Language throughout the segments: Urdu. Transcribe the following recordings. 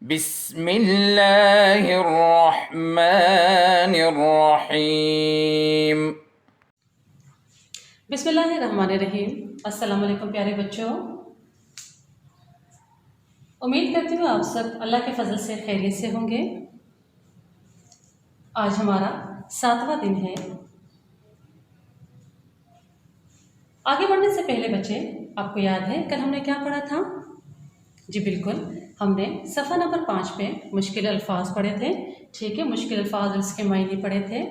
بسم اللہ الرحمن الرحیم۔ بسم اللہ الرحمن الرحیم۔ السلام علیکم پیارے بچوں، امید کرتی ہوں آپ سب اللہ کے فضل سے خیریت سے ہوں گے۔ آج ہمارا 7واں دن ہے۔ آگے بڑھنے سے پہلے بچے، آپ کو یاد ہے کل ہم نے کیا پڑھا تھا؟ جی بالکل، ہم نے صفحہ نمبر 5 پہ مشکل الفاظ پڑھے تھے، ٹھیک ہے، مشکل الفاظ اور اس کے معنی پڑھے تھے،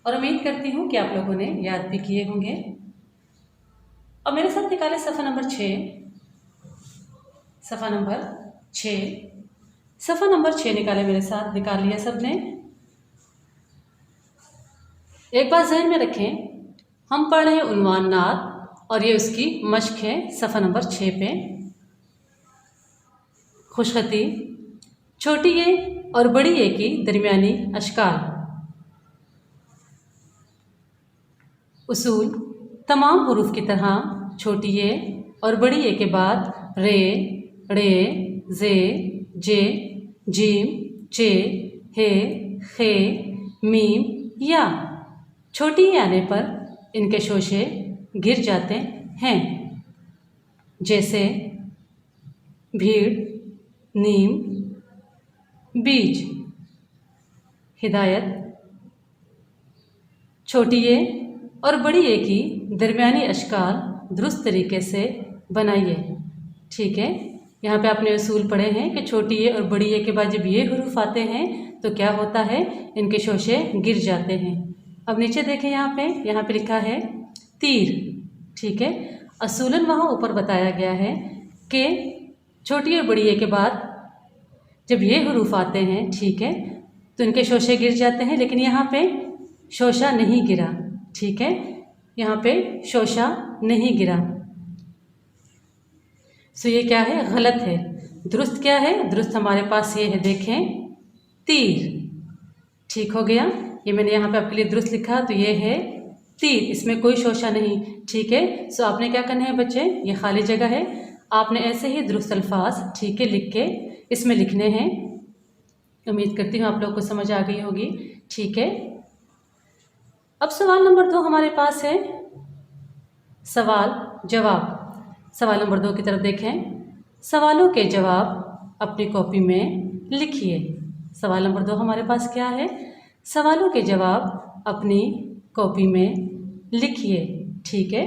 اور امید کرتی ہوں کہ آپ لوگوں نے یاد بھی کیے ہوں گے۔ اور میرے ساتھ نکالے صفحہ نمبر 6، صفحہ نمبر 6 صفحہ نمبر 6 نکالے، میرے ساتھ نکال لیا سب نے؟ ایک بات ذہن میں رکھیں، ہم پڑھ رہے ہیں عنوان نعت، اور یہ اس کی مشق ہے صفحہ نمبر 6 پہ۔ خوشخطی، چھوٹی اے اور بڑی اے کی درمیانی اشکال۔ اصول، تمام حروف کی طرح چھوٹی اے اور بڑی اے کے بعد رے، ڑے، زے، جے، جیم، چے، ہے، خے، میم یا چھوٹی اے آنے پر ان کے شوشے گر جاتے ہیں، جیسے بھیڑ، نیم، بیج۔ ہدایت، چھوٹی اے اور بڑی اے کی درمیانی اشکال درست طریقے سے بنائیے، ٹھیک ہے۔ یہاں پہ آپ نے اصول پڑھے ہیں کہ چھوٹی اے اور بڑی اے کے بعد جب یہ حروف آتے ہیں تو کیا ہوتا ہے، ان کے شوشے گر جاتے ہیں۔ اب نیچے دیکھیں، یہاں پہ لکھا ہے تیر، ٹھیک ہے۔ اصولاً وہاں اوپر بتایا گیا ہے کہ چھوٹی اور بڑی اے کے بعد جب یہ حروف آتے ہیں، ٹھیک ہے، تو ان کے شوشے گر جاتے ہیں، لیکن یہاں پہ شوشہ نہیں گرا، ٹھیک ہے، یہاں پہ شوشہ نہیں گرا، سو یہ کیا ہے، غلط ہے۔ درست کیا ہے؟ درست ہمارے پاس یہ ہے، دیکھیں، تیر، ٹھیک ہو گیا۔ یہ میں نے یہاں پہ آپ کے لیے درست لکھا، تو یہ ہے تیر، اس میں کوئی شوشہ نہیں، ٹھیک ہے۔ سو آپ نے کیا کرنا ہے بچے، یہ خالی جگہ ہے، آپ نے ایسے ہی درست الفاظ، ٹھیک ہے، لکھ کے اس میں لکھنے ہیں۔ امید کرتی ہوں آپ لوگ کو سمجھ آ گئی ہوگی، ٹھیک ہے۔ اب سوال نمبر 2 ہمارے پاس ہے، سوال جواب۔ سوال نمبر 2 کی طرف دیکھیں، سوالوں کے جواب اپنی کاپی میں لکھیے۔ سوال نمبر 2 ہمارے پاس کیا ہے؟ سوالوں کے جواب اپنی کاپی میں لکھیے، ٹھیک ہے۔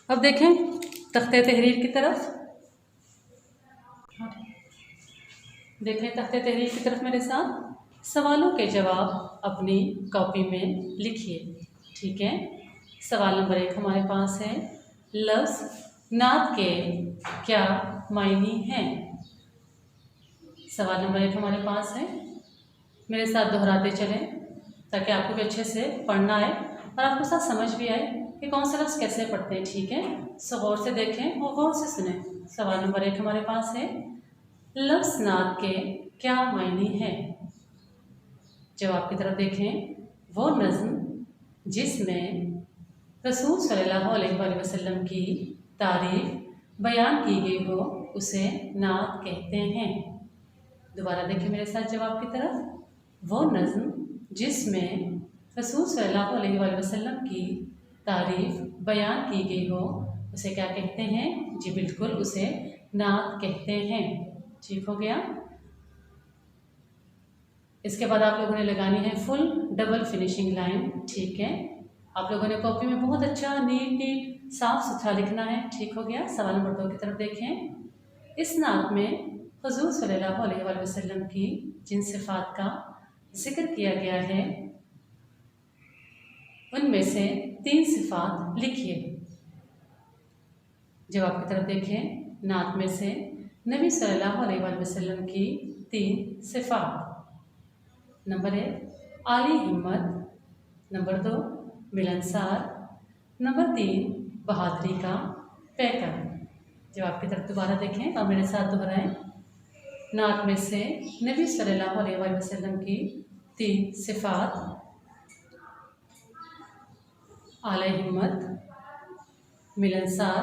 اب دیکھیں تختہ تحریر کی طرف، دیکھیں تختہ تحریر کی طرف میرے ساتھ۔ سوالوں کے جواب اپنی کاپی میں لکھیے، ٹھیک ہے۔ سوال نمبر 1 ہمارے پاس ہے، لفظ نعت کے کیا معنی ہیں؟ سوال نمبر 1 ہمارے پاس ہے، میرے ساتھ دہراتے چلیں تاکہ آپ کو بھی اچھے سے پڑھنا آئے اور آپ کو ساتھ سمجھ بھی آئے کہ کون سے لفظ کیسے پڑھتے ہیں، ٹھیک ہے۔ سو غور سے دیکھیں اور غور سے سنیں۔ سوال نمبر 1 ہمارے پاس ہے، لفظ نعت کے کیا معنی ہیں؟ جواب کی طرف دیکھیں، وہ نظم جس میں رسول صلی اللہ علیہ وآلہ وسلم کی تعریف بیان کی گئی ہو اسے نعت کہتے ہیں۔ دوبارہ دیکھیں میرے ساتھ جواب کی طرف، وہ نظم جس میں رسول صلی اللہ علیہ وآلہ وسلم کی تعریف بیان کی گئی ہو اسے کیا کہتے ہیں؟ جی بالکل، اسے نعت کہتے ہیں، ٹھیک ہو گیا۔ اس کے بعد آپ لوگوں نے لگانی ہے فل ڈبل فنیشنگ لائن، ٹھیک ہے۔ آپ لوگوں نے کاپی میں بہت اچھا نیٹ صاف ستھرا لکھنا ہے، ٹھیک ہو گیا۔ سوال نمبر 2 کی طرف دیکھیں، اس نعت میں حضور صلی اللہ علیہ وآلہ وسلم کی جن صفات کا ذکر کیا گیا ہے ان میں سے 3 صفات لکھیے۔ جواب کی طرف دیکھیں، نعت میں سے نبی صلی اللہ علیہ وآلہ وسلم کی 3 صفات۔ نمبر 1 عالی ہمت، نمبر 2 ملنسار، نمبر 3 بہادری کا پیکر۔ جواب کی طرف دوبارہ دیکھیں اور میرے ساتھ دہرائیں، نعت میں سے نبی صلی اللہ علیہ وآلہ وسلم کی 3 صفات، اعلی ہمت، ملنسار،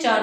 4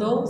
2,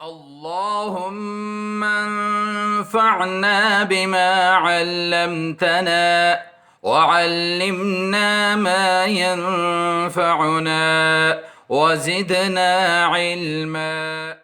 اللهم انفعنا بما علمتنا وعلمنا ما ينفعنا وزدنا علما.